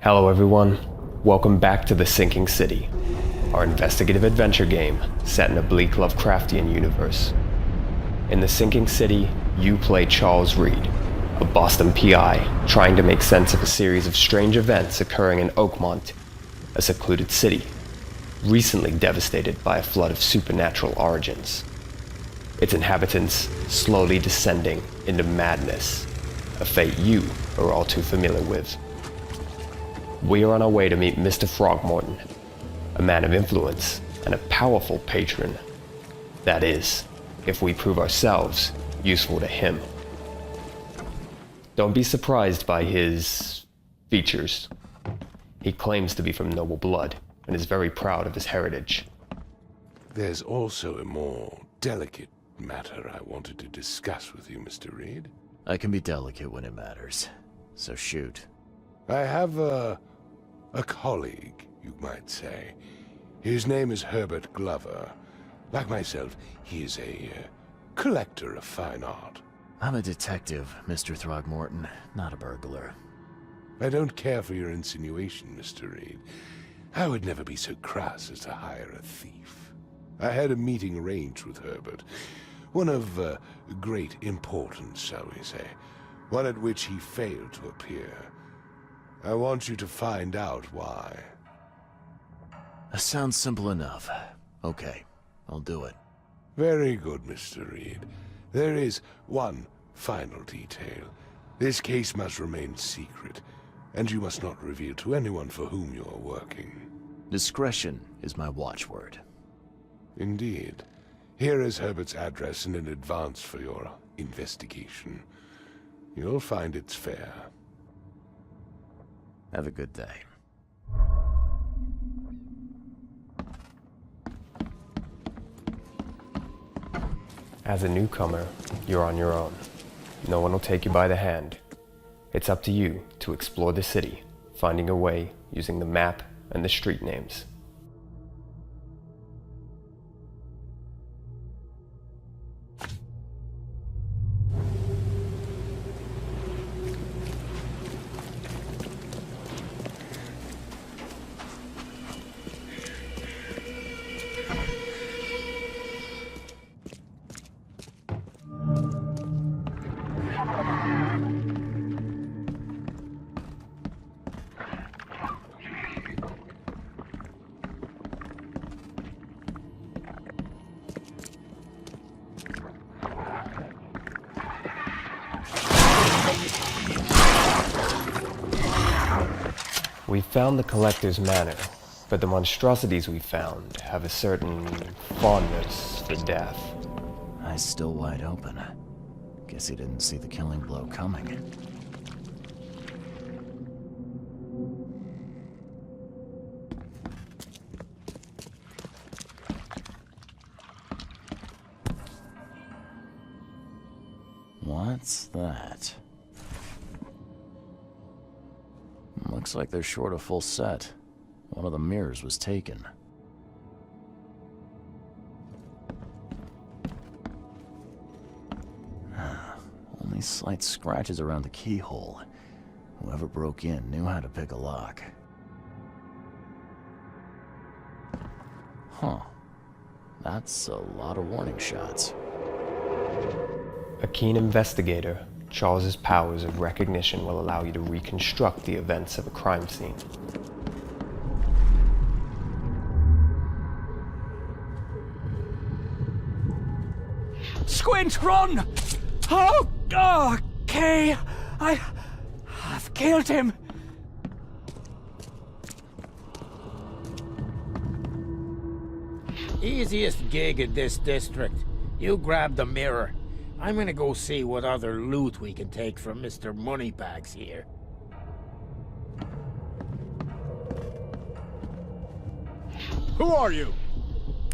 Hello everyone, welcome back to The Sinking City, our investigative adventure game set in a bleak Lovecraftian universe. In The Sinking City, you play Charles Reed, a Boston PI trying to make sense of a series of strange events occurring in Oakmont, a secluded city, recently devastated by a flood of supernatural origins. Its inhabitants slowly descending into madness, a fate you are all too familiar with. We are on our way to meet Mr. Frogmorton, a man of influence and a powerful patron. That is, if we prove ourselves useful to him. Don't be surprised by his features. He claims to be from noble blood and is very proud of his heritage. There's also a more delicate matter I wanted to discuss with you, Mr. Reed. I can be delicate when it matters, so shoot. I have a colleague, you might say. His name is Herbert Glover. Like myself, he is a collector of fine art. I'm a detective, Mr. Throgmorton, not a burglar. I don't care for your insinuation, Mr. Reed. I would never be so crass as to hire a thief. I had a meeting arranged with Herbert. One of great importance, shall we say. One at which he failed to appear. I want you to find out why. That sounds simple enough. Okay, I'll do it. Very good, Mr. Reed. There is one final detail. This case must remain secret, and you must not reveal to anyone for whom you are working. Discretion is my watchword. Indeed. Here is Herbert's address and an advance for your investigation. You'll find it's fair. Have a good day. As a newcomer, you're on your own. No one will take you by the hand. It's up to you to explore the city, finding a way using the map and the street names. We found the Collector's Manor, but the monstrosities we found have a certain fondness for death. Eyes still wide open. Guess he didn't see the killing blow coming. What's that? Looks like they're short a full set. One of the mirrors was taken. Only slight scratches around the keyhole. Whoever broke in knew how to pick a lock. Huh. That's a lot of warning shots. A keen investigator, Charles's powers of recognition will allow you to reconstruct the events of a crime scene. Squint, run! Oh, okay. I've killed him. Easiest gig in this district. You grab the mirror. I'm gonna go see what other loot we can take from Mr. Moneybags here. Who are you?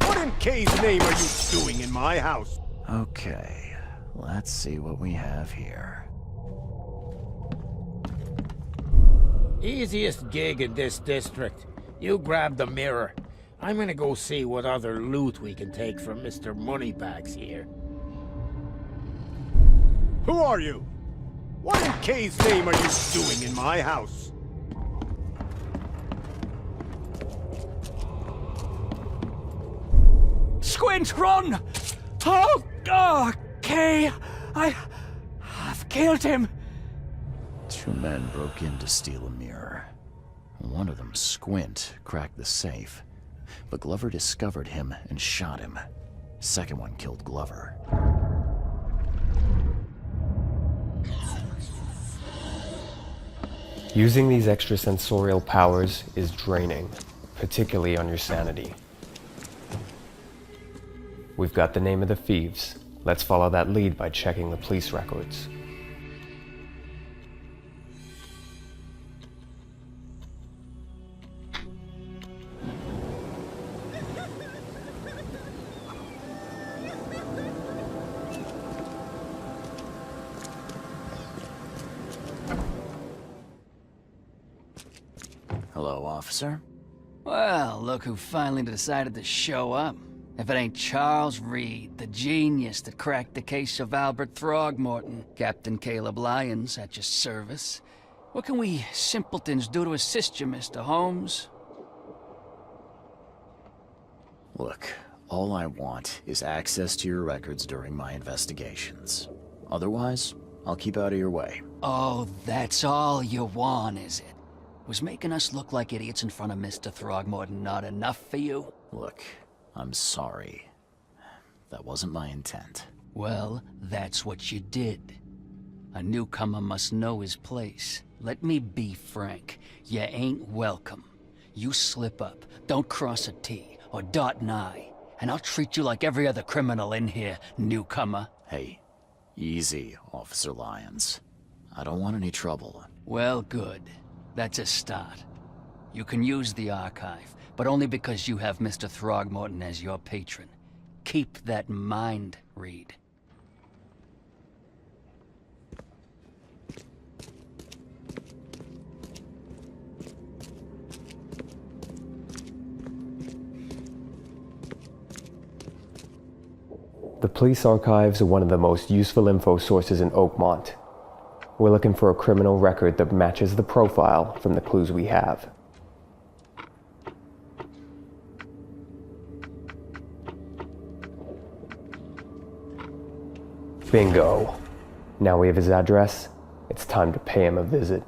What in K's name are you doing in my house? Okay, let's see what we have here. Easiest gig in this district. You grab the mirror. I'm gonna go see what other loot we can take from Mr. Moneybags here. Who are you? What in K's name are you doing in my house? Squint, run! Okay. I've killed him. 2 men broke in to steal a mirror. One of them, Squint, cracked the safe, but Glover discovered him and shot him. Second one killed Glover. Using these extrasensorial powers is draining, particularly on your sanity. We've got the name of the thieves. Let's follow that lead by checking the police records. Hello, officer. Well, look who finally decided to show up. If it ain't Charles Reed, the genius that cracked the case of Albert Throgmorton. Captain Caleb Lyons at your service. What can we simpletons do to assist you, Mr. Holmes? Look, all I want is access to your records during my investigations. Otherwise, I'll keep out of your way. Oh, that's all you want, is it? Was making us look like idiots in front of Mr. Throgmorton not enough for you? Look, I'm sorry. That wasn't my intent. Well, that's what you did. A newcomer must know his place. Let me be frank. You ain't welcome. You slip up, don't cross a T or dot an I, and I'll treat you like every other criminal in here, newcomer. Hey, easy, Officer Lyons. I don't want any trouble. Well, good. That's a start. You can use the archive, but only because you have Mr. Throgmorton as your patron. Keep that in mind, Reed. The police archives are one of the most useful info sources in Oakmont. We're looking for a criminal record that matches the profile from the clues we have. Bingo. Now we have his address. It's time to pay him a visit.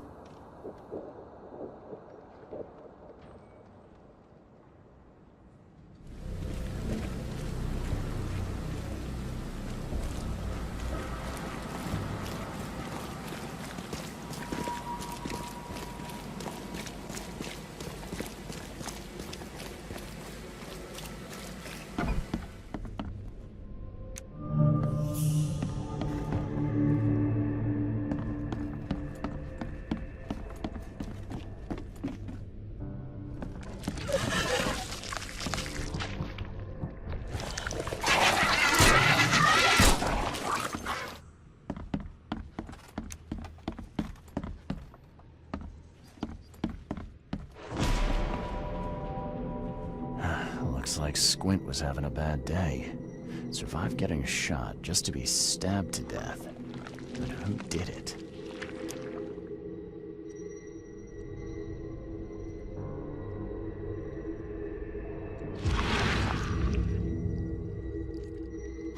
Looks like Squint was having a bad day. Survived getting shot just to be stabbed to death. But who did it?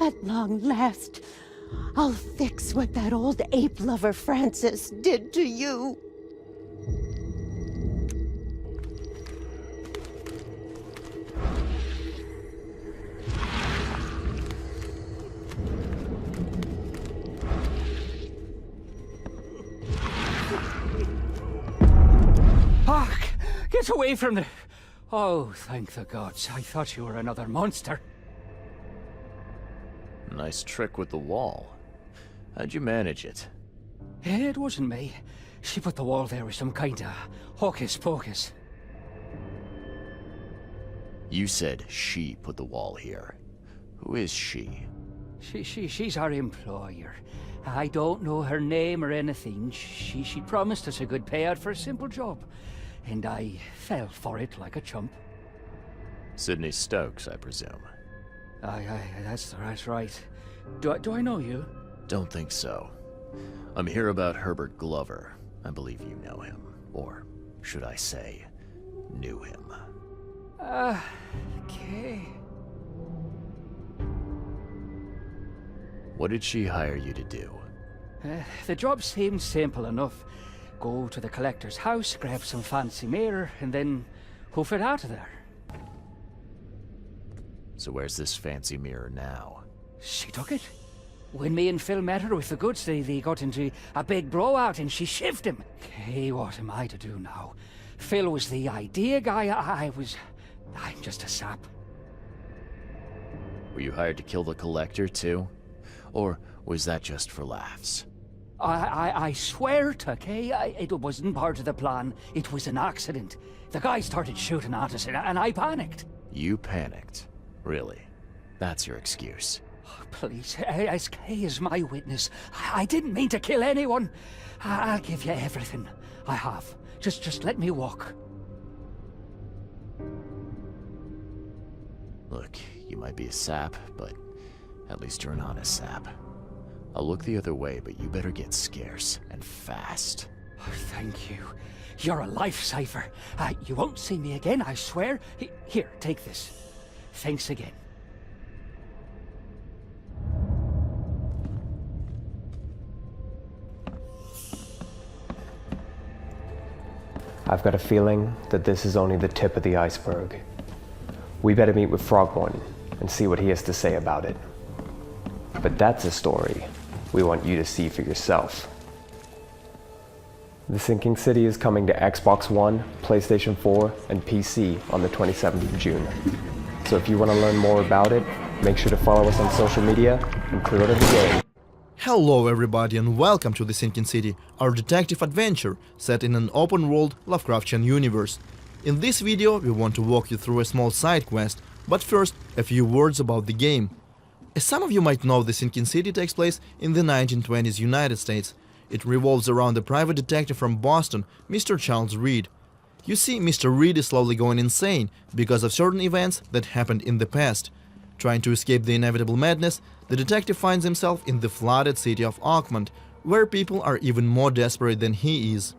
At long last, I'll fix what that old ape lover Francis did to you. Get away from the... Oh, thank the gods. I thought you were another monster. Nice trick with the wall. How'd you manage it? It wasn't me. She put the wall there with some kind of hocus pocus. You said she put the wall here. Who is she? She's our employer. I don't know her name or anything. She promised us a good payout for a simple job. And I fell for it like a chump. Sydney Stokes, I presume. Aye, that's right. Do I know you? Don't think so. I'm here about Herbert Glover. I believe you know him. Or, should I say, knew him. Okay. What did she hire you to do? The job seemed simple enough. Go to the collector's house, grab some fancy mirror, and then hoof it out of there. So where's this fancy mirror now? She took it. When me and Phil met her with the goods, they got into a big blowout and she shivved him. Okay, what am I to do now? Phil was the idea guy, I'm just a sap. Were you hired to kill the collector too? Or was that just for laughs? I swear to Kay, it wasn't part of the plan. It was an accident. The guy started shooting at us and I panicked. You panicked? Really? That's your excuse? Oh, please, as Kay is my witness, I didn't mean to kill anyone. I'll give you everything. I have. Just let me walk. Look, you might be a sap, but at least you're an honest sap. I'll look the other way, but you better get scarce, and fast. Oh, thank you. You're a lifesaver. You won't see me again, I swear. Here, take this. Thanks again. I've got a feeling that this is only the tip of the iceberg. We better meet with Frogwares and see what he has to say about it. But that's a story we want you to see for yourself. The Sinking City is coming to Xbox One, PlayStation 4, and PC on the 27th of June. So if you want to learn more about it, make sure to follow us on social media and pre-order the game. Hello everybody and welcome to The Sinking City, our detective adventure set in an open-world Lovecraftian universe. In this video we want to walk you through a small side quest, but first a few words about the game. As some of you might know, The Sinking City takes place in the 1920s United States. It revolves around a private detective from Boston, Mr. Charles Reed. You see, Mr. Reed is slowly going insane because of certain events that happened in the past. Trying to escape the inevitable madness, the detective finds himself in the flooded city of Oakmont, where people are even more desperate than he is.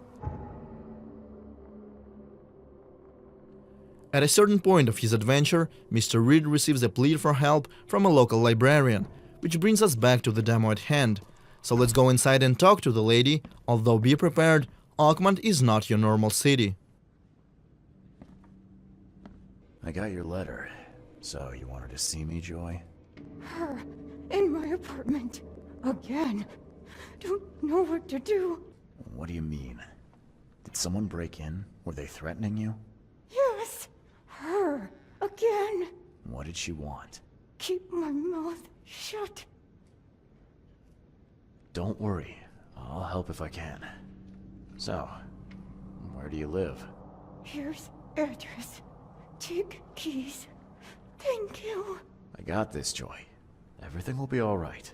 At a certain point of his adventure, Mr. Reed receives a plea for help from a local librarian, which brings us back to the demo at hand. So let's go inside and talk to the lady, although be prepared, Oakmont is not your normal city. I got your letter. So, you wanted to see me, Joy? Her in my apartment again. Don't know what to do. What do you mean? Did someone break in? Were they threatening you? Yes, her again. What did she want? Keep my mouth shut. Don't worry. I'll help if I can. So, where do you live? Here's address. Take keys. Thank you. I got this, Joy. Everything will be alright.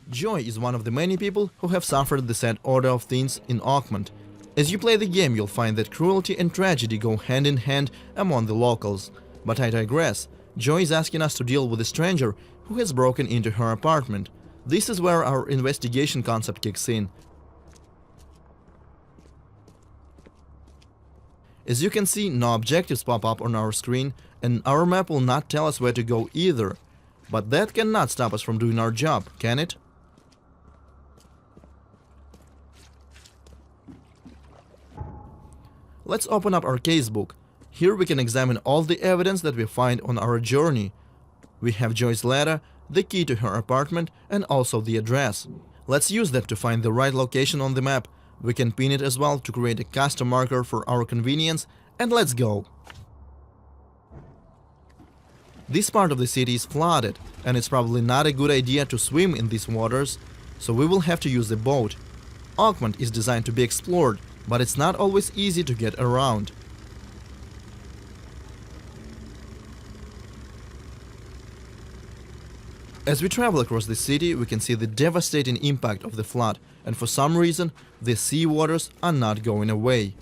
Joy is one of the many people who have suffered the sad order of things in Oakmont. As you play the game, you'll find that cruelty and tragedy go hand in hand among the locals. But I digress. Joy is asking us to deal with a stranger who has broken into her apartment. This is where our investigation concept kicks in. As you can see, no objectives pop up on our screen, and our map will not tell us where to go either. But that cannot stop us from doing our job, can it? Let's open up our casebook. Here we can examine all the evidence that we find on our journey. We have Joy's letter, the key to her apartment, and also the address. Let's use that to find the right location on the map. We can pin it as well to create a custom marker for our convenience, and let's go! This part of the city is flooded, and it's probably not a good idea to swim in these waters, so we will have to use a boat. Oakmont is designed to be explored, but it's not always easy to get around. As we travel across the city, we can see the devastating impact of the flood, and for some reason, the sea waters are not going away.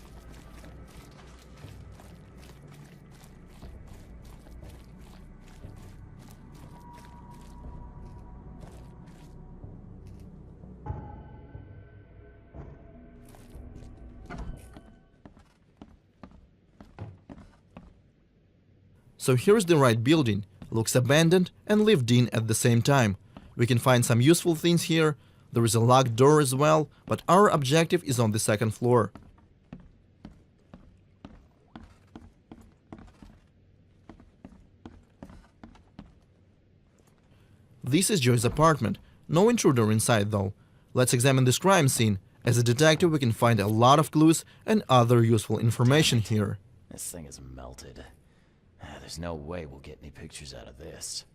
So here's the right building. looks abandoned and lived in at the same time. We can find some useful things here. There is a locked door as well, but our objective is on the second floor. This is Joy's apartment. No intruder inside though. Let's examine this crime scene. As a detective, we can find a lot of clues and other useful information here. This thing is melted. There's no way we'll get any pictures out of this.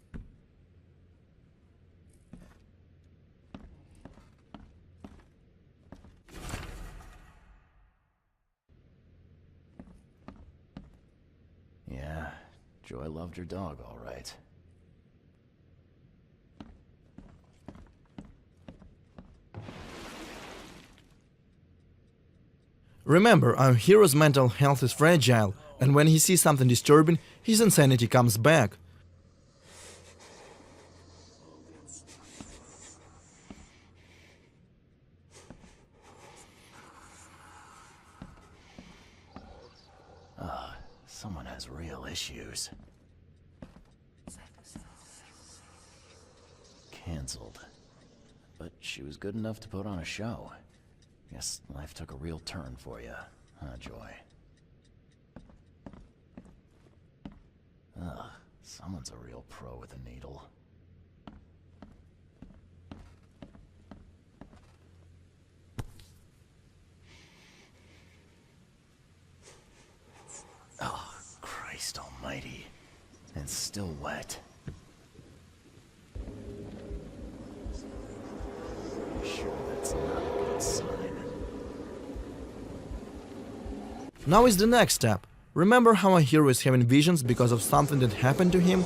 Yeah, Joy loved her dog, all right. Remember, our hero's mental health is fragile, and when he sees something disturbing, his insanity comes back. Someone has real issues. Cancelled. But she was good enough to put on a show. Guess life took a real turn for you, huh, Joy? Ugh, someone's a real pro with a needle. Oh, Christ almighty. It's still wet. I'm sure that's not a good sign. Now is the next step. Remember how our hero is having visions because of something that happened to him?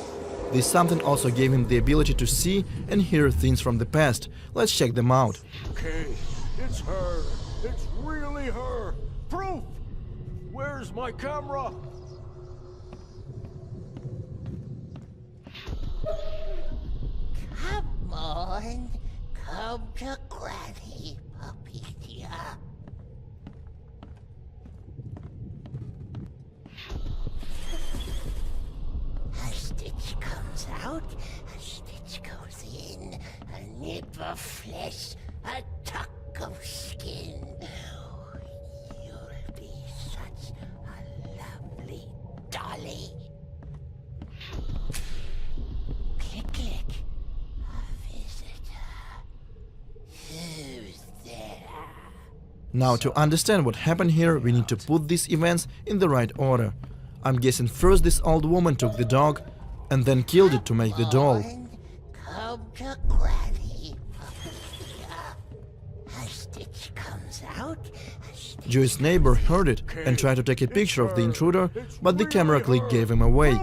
This something also gave him the ability to see and hear things from the past. Let's check them out. Okay, it's her. It's really her. Proof! Where's my camera? Come on, come to Granny, puppy dear. A stitch comes out, a stitch goes in, a nip of flesh, a tuck of skin. You'll be such a lovely dolly. Click, click. A visitor. Who's there? Now, to understand what happened here, we need to put these events in the right order. I'm guessing first this old woman took the dog and then killed it to make the doll. Come to Granny, a stitch comes out, a stitch Joy's neighbor heard it and tried to take a picture of the intruder, but the camera click gave him away.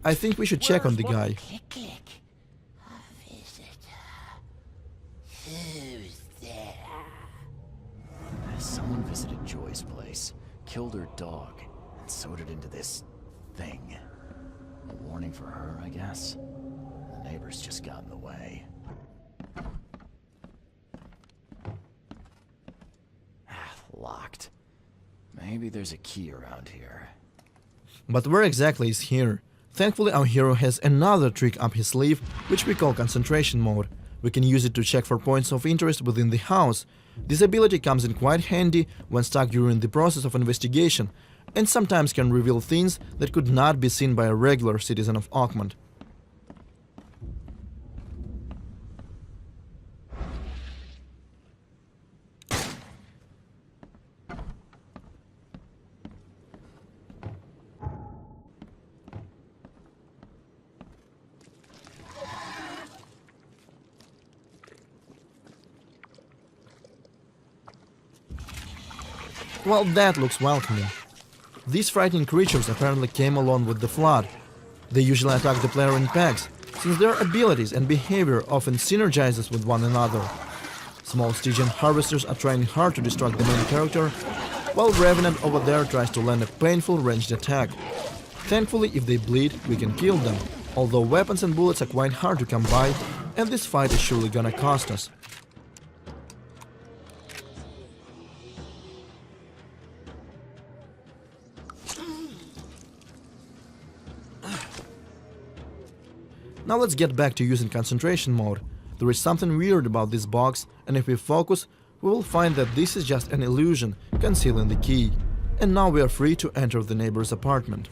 I think we should check on the guy. click, click. A visitor. Who's there? Someone visited Joy's place, killed her dog, and sewed it into this thing. A warning for her, I guess. The neighbors just got in the way. Locked. Maybe there's a key around here. But where exactly is here? Thankfully, our hero has another trick up his sleeve, which we call concentration mode. We can use it to check for points of interest within the house. This ability comes in quite handy when stuck during the process of investigation, and sometimes can reveal things that could not be seen by a regular citizen of Oakmont. Well, that looks welcoming. These frightening creatures apparently came along with the flood. They usually attack the player in packs, since their abilities and behavior often synergizes with one another. Small Stygian harvesters are trying hard to distract the main character, while Revenant over there tries to land a painful ranged attack. Thankfully, if they bleed, we can kill them, although weapons and bullets are quite hard to come by, and this fight is surely gonna cost us. Now let's get back to using concentration mode. There is something weird about this box, and if we focus, we will find that this is just an illusion concealing the key. And now we are free to enter the neighbor's apartment.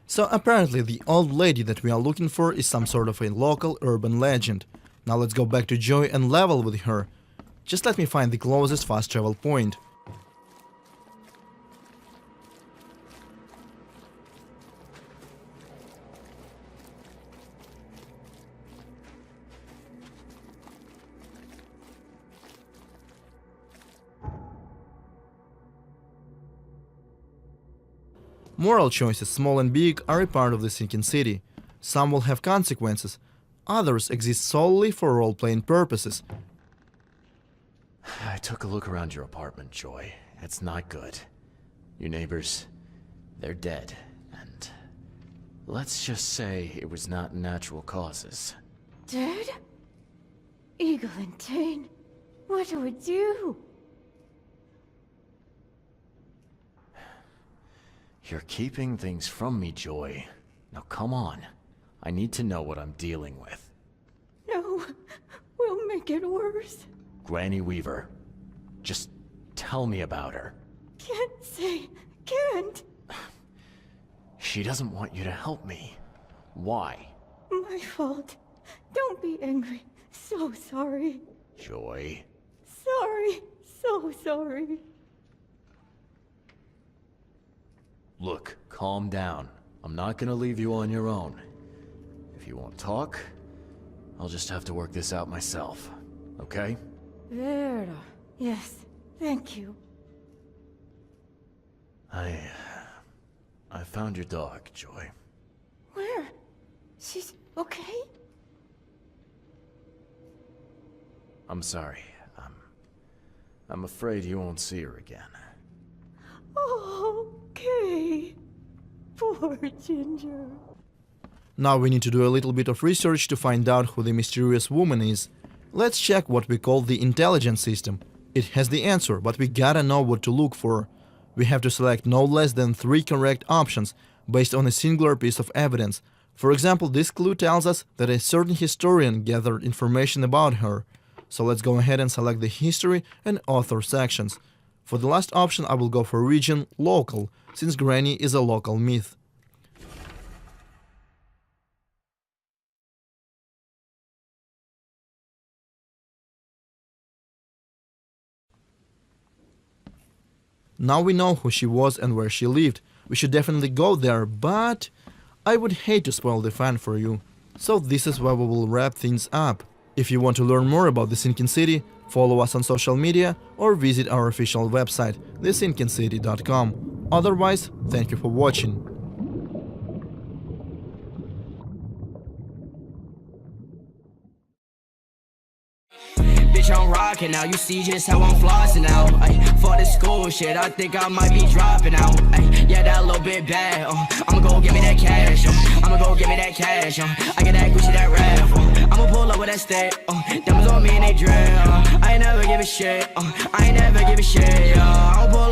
So apparently the old lady that we are looking for is some sort of a local urban legend. Now let's go back to Joy and level with her. Just let me find the closest fast travel point. Moral choices, small and big, are a part of the sinking city. Some will have consequences, others exist solely for role-playing purposes. I took a look around your apartment, Joy. It's not good. Your neighbors, they're dead, and let's just say it was not natural causes. Dead? Eagle and Tane, what do we do? You're keeping things from me, Joy. Now come on. I need to know what I'm dealing with. No, we'll make it worse. Granny Weaver. Just tell me about her. Can't say, can't. She doesn't want you to help me. Why? My fault. Don't be angry. So sorry. Joy. Sorry. So sorry. Look, calm down. I'm not gonna leave you on your own. If you won't talk, I'll just have to work this out myself. Okay? Vera. Yes, thank you. I found your dog, Joy. Where? She's okay? I'm sorry. I'm afraid you won't see her again. Okay. Poor Ginger. Now we need to do a little bit of research to find out who the mysterious woman is. Let's check what we call the intelligence system. It has the answer, but we gotta know what to look for. We have to select no less than 3 correct options based on a singular piece of evidence. For example, this clue tells us that a certain historian gathered information about her. So let's go ahead and select the history and author sections. For the last option, I will go for region local, since Granny is a local myth. Now we know who she was and where she lived. We should definitely go there, but I would hate to spoil the fun for you. So this is where we will wrap things up. If you want to learn more about the Sinking City, follow us on social media or visit our official website, thesinkincity.com. Otherwise, thank you for watching. Bitch, I'm rocking now. You see just how I'm flossing now. For the school shit, I think I might be dropping out. Yeah, that little bit bad. I'ma go give me that cash. I'ma go give me that cash. I get that Gucci, that rap. I'ma pull up with that stick. Diamonds on me and they drill. I ain't never give a shit. I ain't never give a shit. I'ma pull